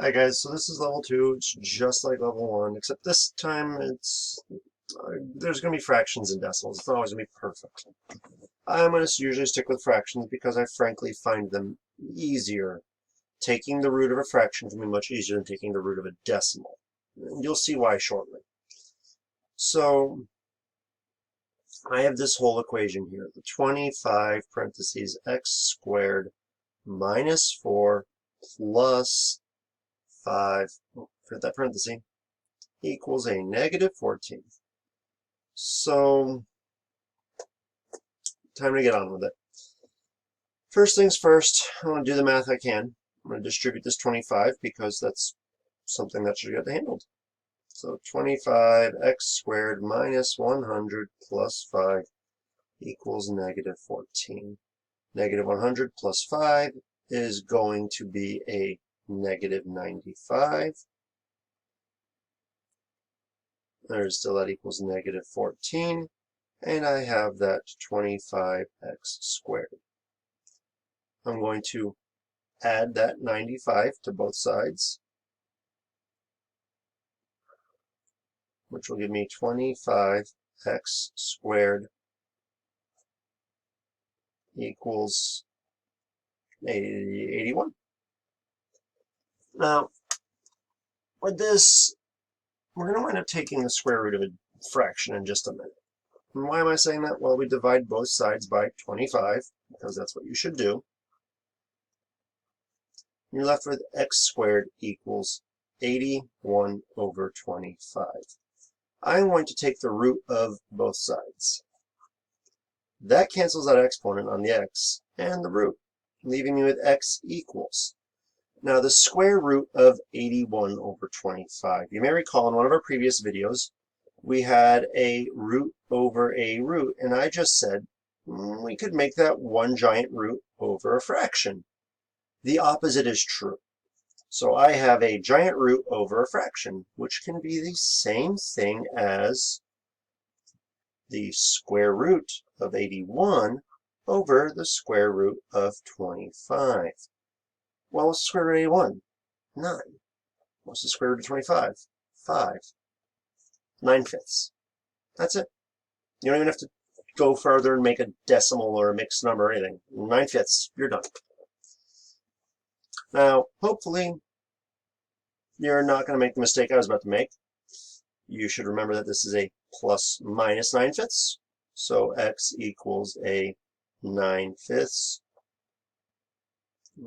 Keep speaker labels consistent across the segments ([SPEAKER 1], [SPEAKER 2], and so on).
[SPEAKER 1] Hi guys, so this is level 2. It's just like level 1, except this time there's going to be fractions and decimals. It's not always going to be perfect. I'm going to usually stick with fractions because I frankly find them easier. Taking the root of a fraction can be much easier than taking the root of a decimal. And you'll see why shortly. So I have this whole equation here. The 25 parentheses x squared minus 4 plus 5, forget that parenthesis, equals a negative 14. So, time to get on with it. First things first, I want to do the math I can. I'm going to distribute this 25 because that's something that should get handled. So 25x squared minus 100 plus 5 equals negative 14. Negative 100 plus 5 is going to be a negative 95. There's still that equals negative 14. And I have that 25x squared. I'm going to add that 95 to both sides, which will give me 25x squared equals 81. Now, with this, we're going to wind up taking the square root of a fraction in just a minute. And why am I saying that? Well, we divide both sides by 25, because that's what you should do. You're left with x squared equals 81 over 25. I'm going to take the root of both sides. That cancels out exponent on the x and the root, leaving me with x equals. Now, the square root of 81 over 25. You may recall in one of our previous videos, we had a root over a root, and I just said we could make that one giant root over a fraction. The opposite is true. So I have a giant root over a fraction, which can be the same thing as the square root of 81 over the square root of 25. Well, what's the square root of 81? 9. What's the square root of 25? 5. 9/5. That's it. You don't even have to go further and make a decimal or a mixed number or anything. 9/5. You're done. Now, hopefully, you're not going to make the mistake I was about to make. You should remember that this is a plus minus 9/5. So x equals a 9/5.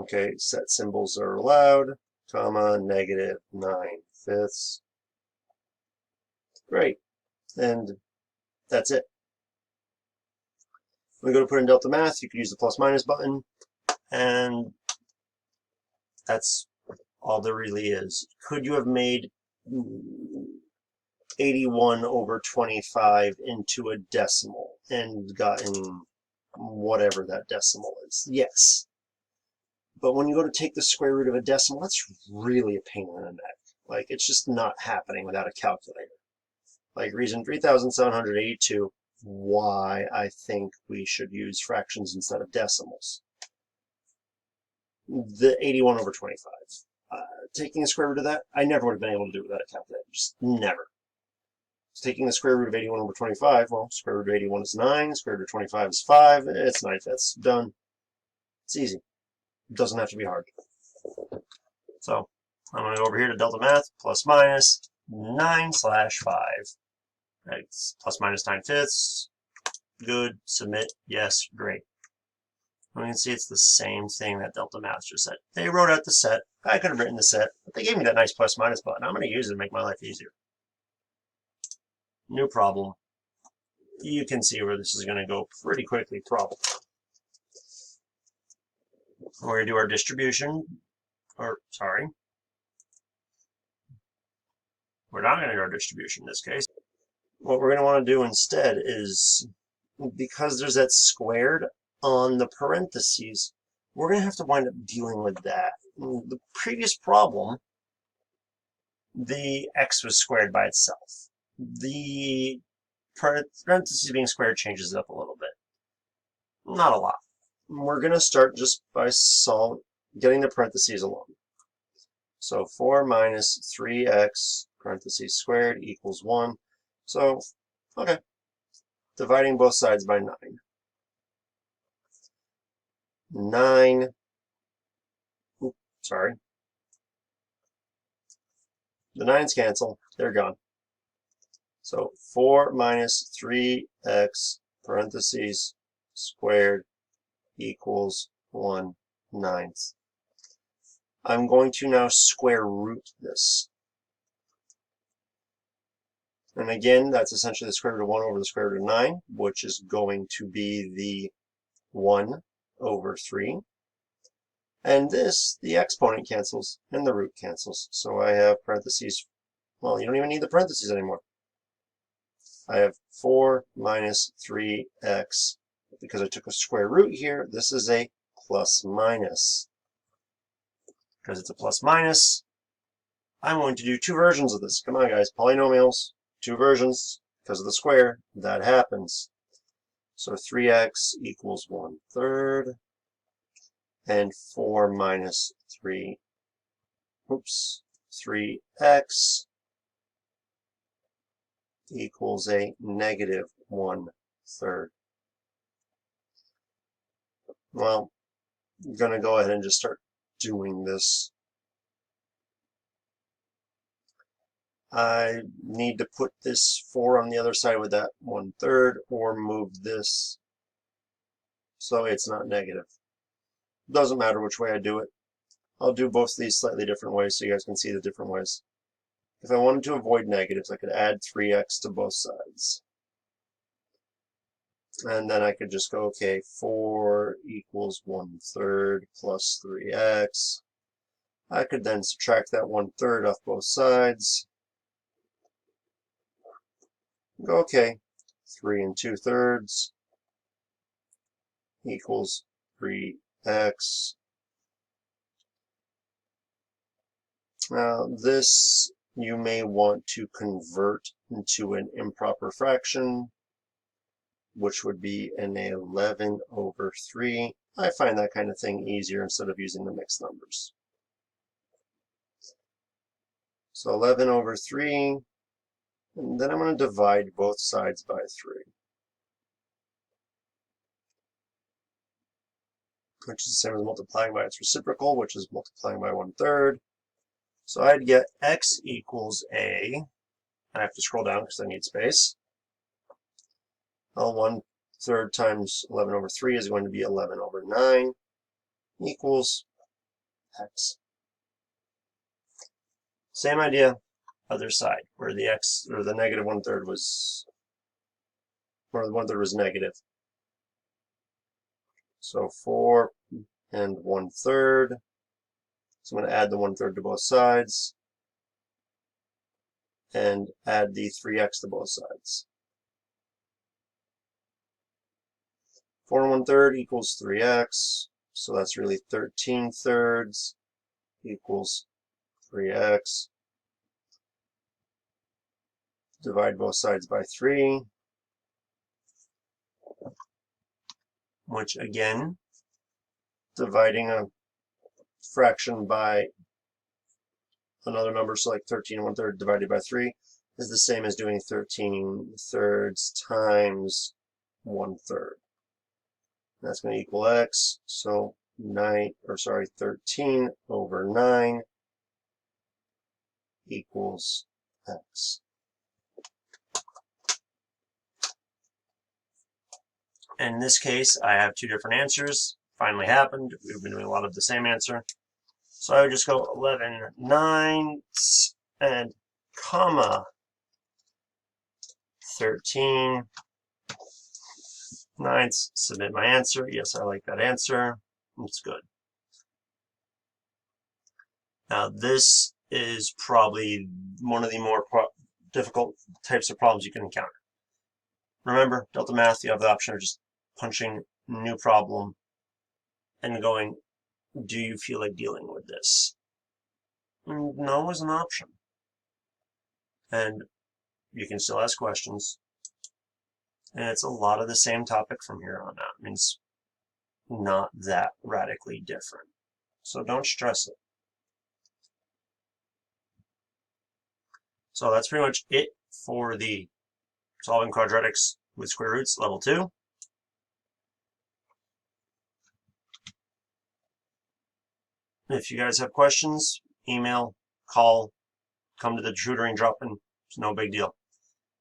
[SPEAKER 1] Okay, set symbols are allowed, comma, negative 9/5. Great. And that's it. When we go to put in delta math, you can use the plus minus button, and that's all there really is. Could you have made 81 over 25 into a decimal and gotten whatever that decimal is? Yes. But when you go to take the square root of a decimal, that's really a pain in the neck. Like, it's just not happening without a calculator. Like reason 3782, why I think we should use fractions instead of decimals. The 81 over 25. Taking the square root of that, I never would have been able to do it without a calculator. Just never. So taking the square root of 81 over 25, well, square root of 81 is 9, square root of 25 is 5, it's 9/5. Done. It's easy. It doesn't have to be hard. So I'm going to go over here to delta math, plus minus 9/5. Right, it's plus minus 9/5. Good. Submit. Yes. Great. We can see it's the same thing that delta math just said. They wrote out the set. I could have written the set, but they gave me that nice plus minus button. I'm going to use it to make my life easier. New problem. You can see where this is going to go pretty quickly, probably. We're going to do our distribution, or sorry, we're not going to do our distribution in this case. What we're going to want to do instead is, because there's that squared on the parentheses, we're going to have to wind up dealing with that. The previous problem, the x was squared by itself. The parentheses being squared changes it up a little bit. Not a lot. We're going to start just by getting the parentheses alone. So 4 minus 3x parentheses squared equals 1. So, okay, dividing both sides by 9. 9, sorry. The 9's cancel, they're gone. So 4 minus 3x parentheses squared equals 1/9. I'm going to now square root this. And again, that's essentially the square root of 1 over the square root of 9, which is going to be the 1 over 3. And this, the exponent cancels and the root cancels. So I have parentheses. Well, you don't even need the parentheses anymore. I have 4 minus 3x. Because I took a square root here, this is a plus minus. Because it's a plus minus, I'm going to do two versions of this. Come on, guys. Polynomials, two versions. Because of the square, that happens. So 3x equals 1/3. And 4 minus 3x equals a negative 1/3. Well, I'm going to go ahead and just start doing this. I need to put this 4 on the other side with that 1/3 or move this so it's not negative. Doesn't matter which way I do it. I'll do both of these slightly different ways so you guys can see the different ways. If I wanted to avoid negatives, I could add 3x to both sides. And then I could just go, okay, 4 equals 1/3 plus 3x. I could then subtract that 1/3 off both sides. Go, okay, 3 2/3 equals 3x. Now this you may want to convert into an improper fraction, which would be an 11/3. I find that kind of thing easier instead of using the mixed numbers. So 11/3, and then I'm going to divide both sides by 3. Which is the same as multiplying by its reciprocal, which is multiplying by 1/3. So I'd get x equals a, I have to scroll down because I need space. Well, 1/3 times 11/3 is going to be 11/9 equals x. Same idea, other side, where the x, or the negative 1/3 was, or the 1/3 was negative. So 4 and 1/3. So I'm going to add the 1/3 to both sides and add the 3x to both sides. 4 and 1/3 equals 3x. So that's really 13/3 equals 3x. Divide both sides by 3. Which again, dividing a fraction by another number, so like 13 1/3 divided by 3, is the same as doing 13/3 times 1/3. That's going to equal x, so 13/9 equals x. In this case, I have two different answers. Finally happened. We've been doing a lot of the same answer. So I would just go 11/9 and comma 13/9. Submit my answer. Yes, I like that answer. It's good. Now this is probably one of the more difficult types of problems you can encounter. Remember, Delta Math, you have the option of just punching new problem and going, do you feel like dealing with this? No is an option. And you can still ask questions. And it's a lot of the same topic from here on out. I mean, it's not that radically different. So don't stress it. So that's pretty much it for the solving quadratics with square roots level 2. If you guys have questions, email, call, come to the tutoring drop-in. It's no big deal.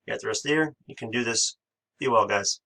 [SPEAKER 1] You got the rest of the year. You can do this. Be well, guys.